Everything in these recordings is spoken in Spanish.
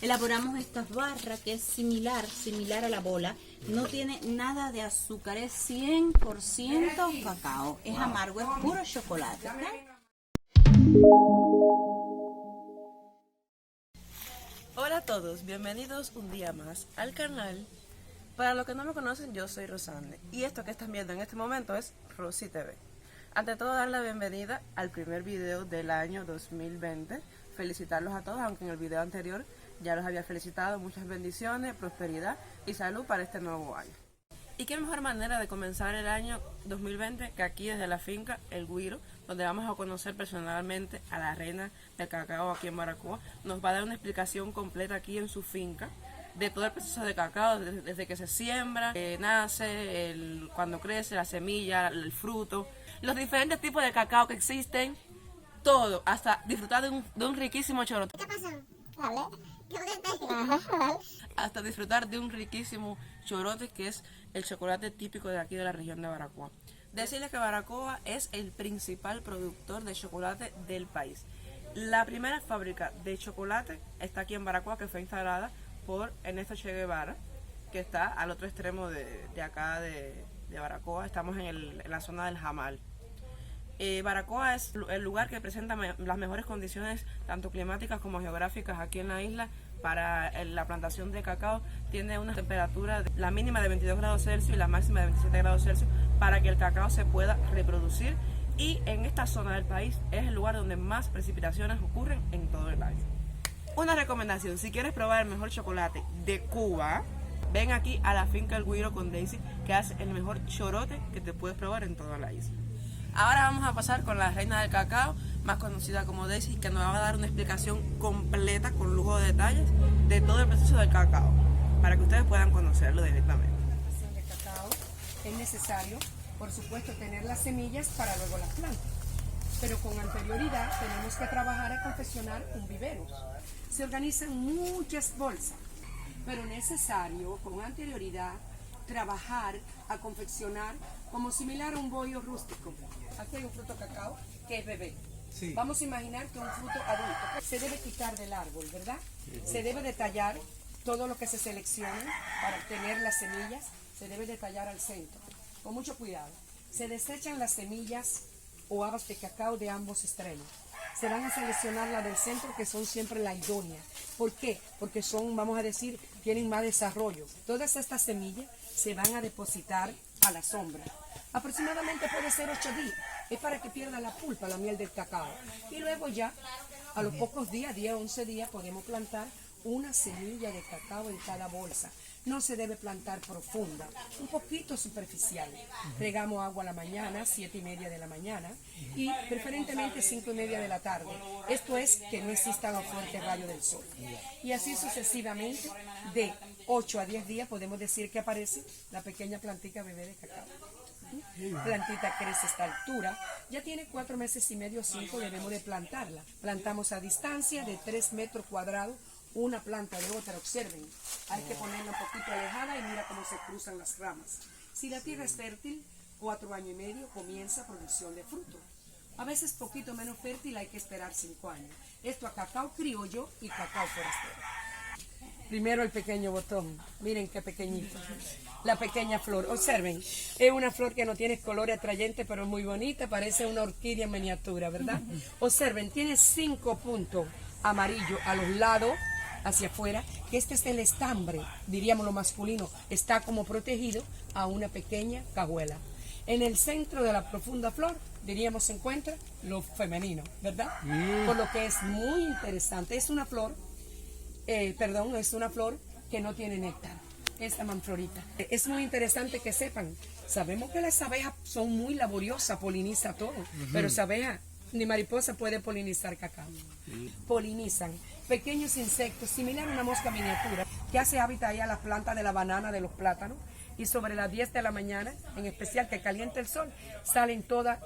Elaboramos estas barras que es similar a la bola. No tiene nada de azúcar, es 100% cacao. Es amargo, es puro chocolate. Hola a todos, bienvenidos un día más al canal. Para los que no me conocen, yo soy Rosane y esto que están viendo en este momento es Rosy TV. Ante todo, dar la bienvenida al primer video del año 2020. Felicitarlos a todos, aunque en el video anterior ya los había felicitado. Muchas bendiciones, prosperidad y salud para este nuevo año. Y qué mejor manera de comenzar el año 2020 que aquí desde la finca El Guiro, donde vamos a conocer personalmente a la reina del cacao aquí en Baracoa. Nos va a dar una explicación completa aquí en su finca de todo el proceso de cacao, desde que se siembra, nace, cuando crece, la semilla, el fruto, los diferentes tipos de cacao que existen, todo, hasta disfrutar de un riquísimo chorote. ¿Qué pasó? ¿Vale? Hasta disfrutar de un riquísimo chorote, que es el chocolate típico de aquí de la región de Baracoa. Decirles que Baracoa es el principal productor de chocolate del país. La primera fábrica de chocolate está aquí en Baracoa, que fue instalada por Ernesto Che Guevara, que está al otro extremo de acá de Baracoa. Estamos en la zona del Jamal. Baracoa es el lugar que presenta las mejores condiciones, tanto climáticas como geográficas, aquí en la isla para la plantación de cacao. Tiene una temperatura, la mínima de 22 grados Celsius y la máxima de 27 grados Celsius, para que el cacao se pueda reproducir. Y en esta zona del país es el lugar donde más precipitaciones ocurren en todo el año. Una recomendación: si quieres probar el mejor chocolate de Cuba, ven aquí a la finca El Guiro con Daisy, que hace el mejor chorote que te puedes probar en toda la isla. Ahora vamos a pasar con la reina del cacao, más conocida como Daisy, que nos va a dar una explicación completa, con lujo de detalles, de todo el proceso del cacao, para que ustedes puedan conocerlo directamente. De cacao es necesario, por supuesto, tener las semillas para luego las plantas, pero con anterioridad tenemos que trabajar a confeccionar un vivero. Se organizan muchas bolsas, pero necesario con anterioridad trabajar a confeccionar como similar a un bollo rústico. Aquí hay un fruto cacao que es bebé. Sí. Vamos a imaginar que un fruto adulto se debe quitar del árbol, ¿verdad? Se debe detallar todo lo que se seleccione para obtener las semillas, se debe detallar al centro, con mucho cuidado. Se desechan las semillas o habas de cacao de ambos extremos. Se van a seleccionar las del centro, que son siempre la idónea. ¿Por qué? Porque son, vamos a decir, tienen más desarrollo. Todas estas semillas se van a depositar a la sombra. Aproximadamente puede ser 8 días. Es para que pierda la pulpa, la miel del cacao. Y luego ya, a los pocos días, 10 o 11 días, podemos plantar una semilla de cacao en cada bolsa. No se debe plantar profunda, un poquito superficial. Regamos agua a la mañana, 7:30 de la mañana, y preferentemente 5:30 de la tarde. Esto es que no exista los fuertes rayos del sol. Y así sucesivamente, de 8 a 10 días podemos decir que aparece la pequeña plantita bebé de cacao. Plantita crece a esta altura, ya tiene 4 meses y medio, 5, debemos de plantarla. Plantamos a distancia de 3 metros cuadrados, una planta de otra. Observen, hay que ponerla un poquito alejada y mira cómo se cruzan las ramas. Si la tierra es fértil, 4 años y medio comienza producción de fruto. A veces poquito menos fértil, hay que esperar 5 años. Esto a cacao criollo y cacao forastero. Primero el pequeño botón, miren qué pequeñito, la pequeña flor. Observen, es una flor que no tiene color atrayente, pero es muy bonita, parece una orquídea en miniatura, ¿verdad? Observen, tiene 5 puntos amarillos a los lados, hacia afuera, que este es el estambre, diríamos lo masculino, está como protegido a una pequeña cajuela. En el centro de la profunda flor, diríamos, se encuentra lo femenino, ¿verdad? Por lo que es muy interesante. Es una flor, es una flor que no tiene néctar, es la manflorita. Es muy interesante que sepan, sabemos que las abejas son muy laboriosas, poliniza todo, pero esa abeja ni mariposa puede polinizar cacao. Polinizan pequeños insectos, similar a una mosca miniatura, que hace hábitat ahí a las plantas de la banana, de los plátanos, y sobre las 10 de la mañana, en especial que calienta el sol, salen todas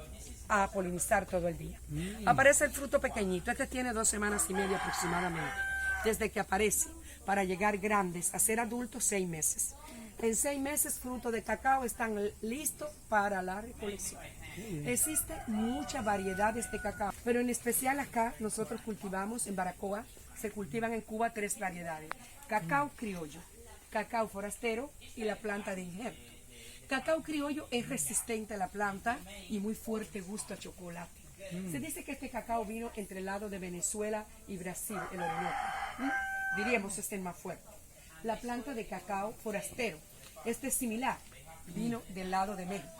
a polinizar todo el día. Aparece el fruto pequeñito, este tiene 2 semanas y media aproximadamente, desde que aparece, para llegar grandes, a ser adultos 6 meses. En 6 meses, frutos de cacao están listos para la recolección. Existen muchas variedades de cacao, pero en especial acá nosotros cultivamos en Baracoa se cultivan en Cuba 3 variedades: cacao criollo, cacao forastero y la planta de injerto. Cacao criollo es resistente a la planta y muy fuerte gusto a chocolate. Se dice que este cacao vino entre el lado de Venezuela y Brasil, el Orinoco. Diríamos este es más fuerte. La planta de cacao forastero, este es similar, vino del lado de México.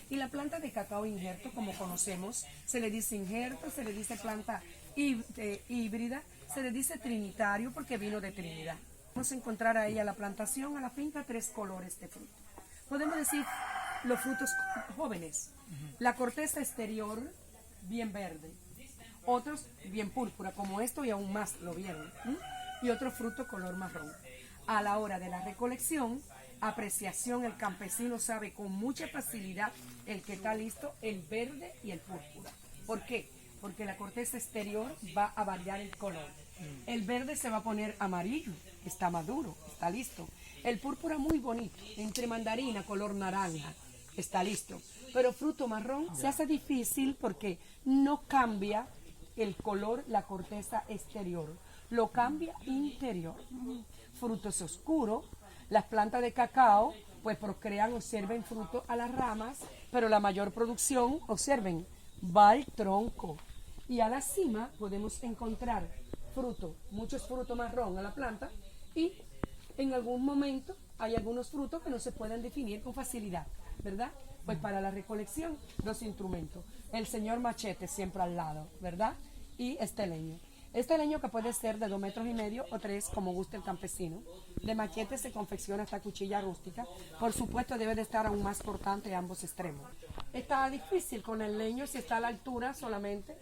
Y la planta de cacao injerto, como conocemos, se le dice injerto, se le dice planta híbrida, se le dice trinitario porque vino de Trinidad. Vamos a encontrar ahí a la plantación, a la finca, 3 colores de fruto. Podemos decir los frutos jóvenes. La corteza exterior, bien verde. Otros, bien púrpura, como esto y aún más, lo vieron. Y otro fruto color marrón. A la hora de la recolección, apreciación, el campesino sabe con mucha facilidad el que está listo, el verde y el púrpura. ¿Por qué? Porque la corteza exterior va a variar el color. El verde se va a poner amarillo, está maduro, está listo. El púrpura muy bonito, entre mandarina, color naranja, está listo. Pero fruto marrón se hace difícil porque no cambia el color, la corteza exterior, lo cambia interior. Frutos oscuros, las plantas de cacao, pues procrean, observen fruto a las ramas, pero la mayor producción, observen, va al tronco. Y a la cima podemos encontrar fruto, muchos frutos marrón a la planta, y en algún momento hay algunos frutos que no se pueden definir con facilidad, ¿verdad? Pues para la recolección, 2 instrumentos. El señor machete siempre al lado, ¿verdad? Y este leño. Este leño que puede ser de 2,5 metros o 3, como guste el campesino. De machete se confecciona esta cuchilla rústica. Por supuesto debe de estar aún más cortante a ambos extremos. Está difícil con el leño si está a la altura solamente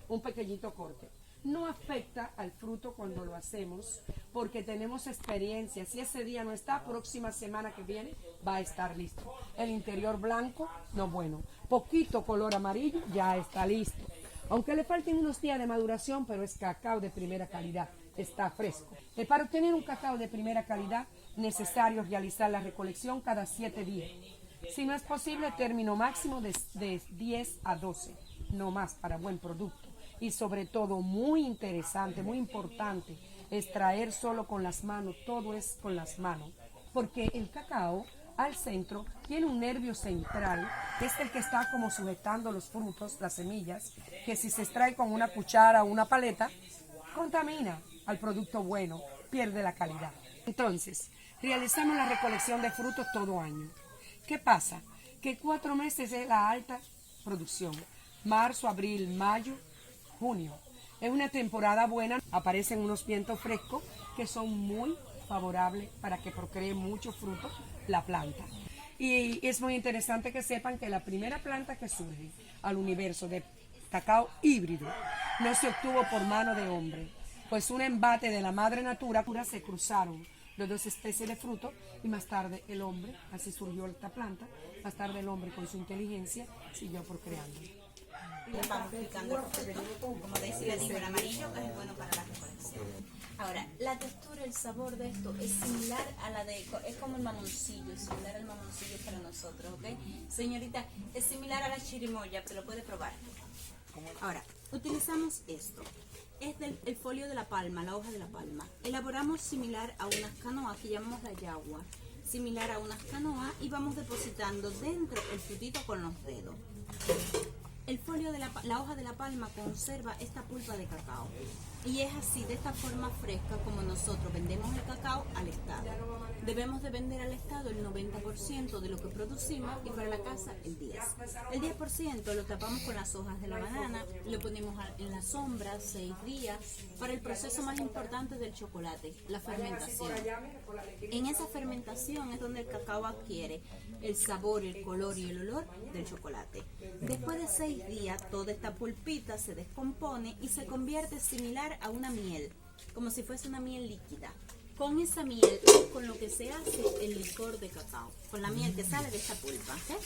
un pequeñito corte. No afecta al fruto cuando lo hacemos porque tenemos experiencia. Si ese día no está, próxima semana que viene va a estar listo. El interior blanco, no bueno. Poquito color amarillo, ya está listo. Aunque le falten unos días de maduración, pero es cacao de primera calidad, está fresco. Para obtener un cacao de primera calidad, necesario realizar la recolección cada 7 días. Si no es posible, término máximo de 10 a 12, no más para buen producto. Y sobre todo, muy interesante, muy importante, extraer solo con las manos, todo es con las manos. Porque el cacao al centro tiene un nervio central, que es el que está como sujetando los frutos, las semillas, que si se extrae con una cuchara o una paleta, contamina al producto bueno, pierde la calidad. Entonces, realizamos la recolección de frutos todo año. ¿Qué pasa? Que 4 meses es la alta producción. Marzo, abril, mayo, junio. Es una temporada buena, aparecen unos vientos frescos que son muy favorables para que procree mucho fruto la planta. Y es muy interesante que sepan que la primera planta que surge al universo de cacao híbrido no se obtuvo por mano de hombre, pues un embate de la madre natura se cruzaron las 2 especies de frutos y más tarde el hombre, así surgió esta planta, más tarde el hombre con su inteligencia siguió procreando. Le vamos picando el fruto, como decía, digo, el amarillo, que es bueno para la recolección. Ahora, la textura, el sabor de esto es similar a la de, es como el mamoncillo, es similar al mamoncillo para nosotros, ¿ok? Señorita, es similar a la chirimoya, pero lo puede probar. Ahora, utilizamos esto. Es el folio de la palma, la hoja de la palma. Elaboramos similar a unas canoas que llamamos la yagua. Similar a unas canoas y vamos depositando dentro el frutito con los dedos. El folio de la hoja de la palma conserva esta pulpa de cacao y es así, de esta forma fresca, como nosotros vendemos el cacao al Estado. Debemos de vender al Estado el 90% de lo que producimos y para la casa el 10%. El 10% lo tapamos con las hojas de la banana, lo ponemos en la sombra 6 días para el proceso más importante del chocolate, la fermentación. En esa fermentación es donde el cacao adquiere el sabor, el color y el olor del chocolate. Después de 6 días, toda esta pulpita se descompone y se convierte similar a una miel, como si fuese una miel líquida. Con esa miel es con lo que se hace el licor de cacao, con la miel que sale de esta pulpa, ¿okay?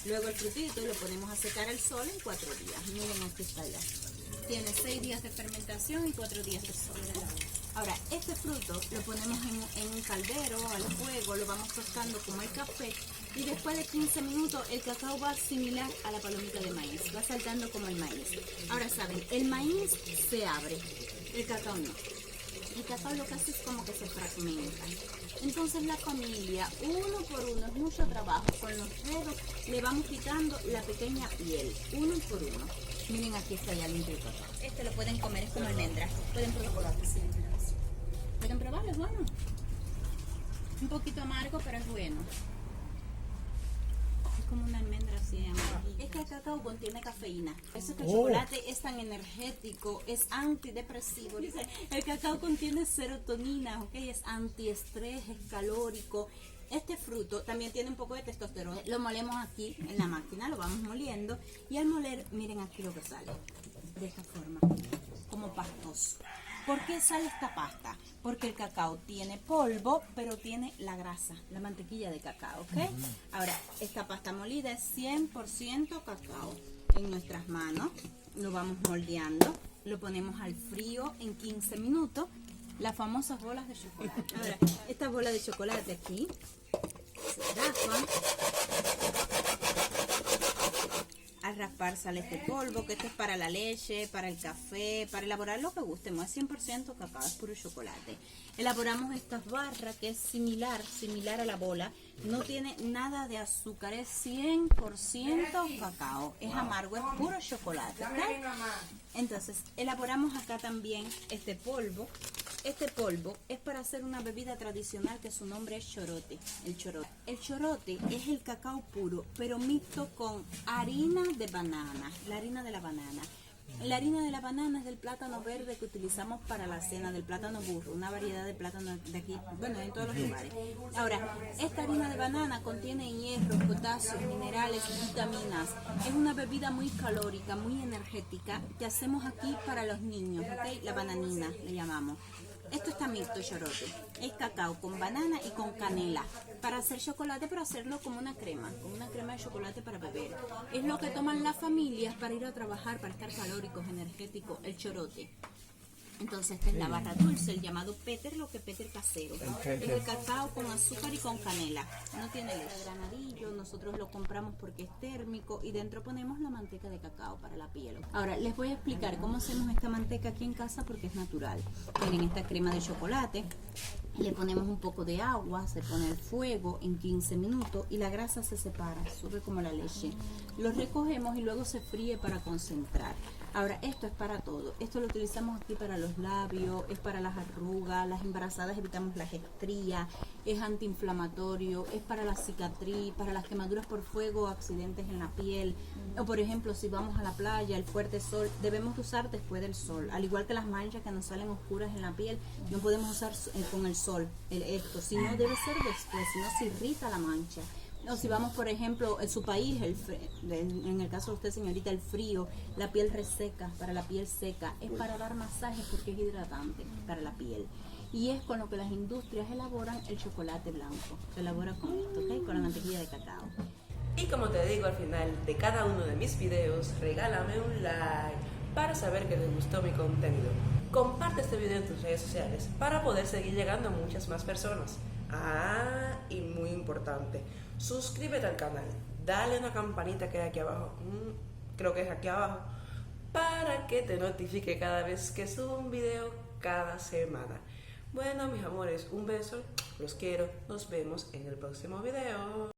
Luego el frutito lo ponemos a secar al sol en 4 días. Miren, aquí está ya. Tiene 6 días de fermentación y 4 días de sol. Ahora, este fruto lo ponemos en un caldero, al fuego, lo vamos tostando como el café y después de 15 minutos el cacao va similar a la palomita de maíz, va saltando como el maíz. Ahora saben, el maíz se abre, el cacao no. El cacao lo que hace es como que se fragmenta. Entonces la familia, uno por uno, es mucho trabajo. Con los dedos le vamos quitando la pequeña piel, uno por uno. Miren, aquí está ya limpio el cacao. Este lo pueden comer, es como almendra. Pueden probarlo. Pueden probarlo, es bueno. Un poquito amargo, pero es bueno. Es como una almendra así amarilla. Es que el cacao contiene cafeína. Por eso es que el chocolate es tan energético, es antidepresivo. Dice, el cacao contiene serotonina, ¿ok? Es antiestrés, es calórico. Este fruto también tiene un poco de testosterona. Lo molemos aquí en la máquina, lo vamos moliendo. Y al moler, miren aquí lo que sale. De esta forma, como pastoso. ¿Por qué sale esta pasta? Porque el cacao tiene polvo, pero tiene la grasa, la mantequilla de cacao, ¿ok? Ahora, esta pasta molida es 100% cacao. En nuestras manos lo vamos moldeando, lo ponemos al frío en 15 minutos. Las famosas bolas de chocolate. Ahora, esta bola de chocolate aquí se raspan. Al raspar sale este polvo, que esto es para la leche, para el café, para elaborar lo que gustemos. Es 100% cacao, es puro chocolate. Elaboramos estas barras, que es similar a la bola. No tiene nada de azúcar, es 100% cacao. Es amargo, es puro chocolate, ¿ok? Entonces, elaboramos acá también este polvo. Este polvo es para hacer una bebida tradicional que su nombre es chorote. El chorote es el cacao puro, pero mixto con harina de banana, la harina de la banana. La harina de la banana es del plátano verde que utilizamos para la cena, del plátano burro, una variedad de plátano de aquí, bueno, en todos los lugares. Ahora, esta harina de banana contiene hierro, potasio, minerales, vitaminas. Es una bebida muy calórica, muy energética que hacemos aquí para los niños, ¿ok? La bananina le llamamos. Esto está mixto, chorote. Es cacao con banana y con canela. Para hacer chocolate, pero hacerlo como una crema de chocolate para beber. Es lo que toman las familias para ir a trabajar, para estar calóricos, energéticos, el chorote. Entonces esta es la barra dulce, el llamado péter, lo que péter casero. Es el cacao con azúcar y con canela. No tiene leche. Granadillo, nosotros lo compramos porque es térmico y dentro ponemos la manteca de cacao para la piel. Ahora les voy a explicar cómo hacemos esta manteca aquí en casa porque es natural. Miren esta crema de chocolate. Le ponemos un poco de agua, se pone al fuego en 15 minutos y la grasa se separa, sube como la leche. Lo recogemos y luego se fríe para concentrar. Ahora, esto es para todo. Esto lo utilizamos aquí para los labios, es para las arrugas, las embarazadas evitamos las estrías, es antiinflamatorio, es para la cicatriz, para las quemaduras por fuego o accidentes en la piel. O por ejemplo, si vamos a la playa, el fuerte sol, debemos usar después del sol. Al igual que las manchas que nos salen oscuras en la piel, no podemos usar con el sol esto, si no debe ser después, si no se irrita la mancha. O si vamos, por ejemplo, en su país, en el caso de usted, señorita, el frío, la piel reseca, para la piel seca, es para dar masajes porque es hidratante para la piel. Y es con lo que las industrias elaboran el chocolate blanco. Se elabora con esto, ¿ok? Con la mantequilla de cacao. Y como te digo al final de cada uno de mis videos, regálame un like para saber que te gustó mi contenido. Comparte este video en tus redes sociales para poder seguir llegando a muchas más personas. Y muy importante, suscríbete al canal, dale una campanita que hay aquí abajo, creo que es aquí abajo, para que te notifique cada vez que subo un video cada semana. Bueno, mis amores, un beso, los quiero, nos vemos en el próximo video.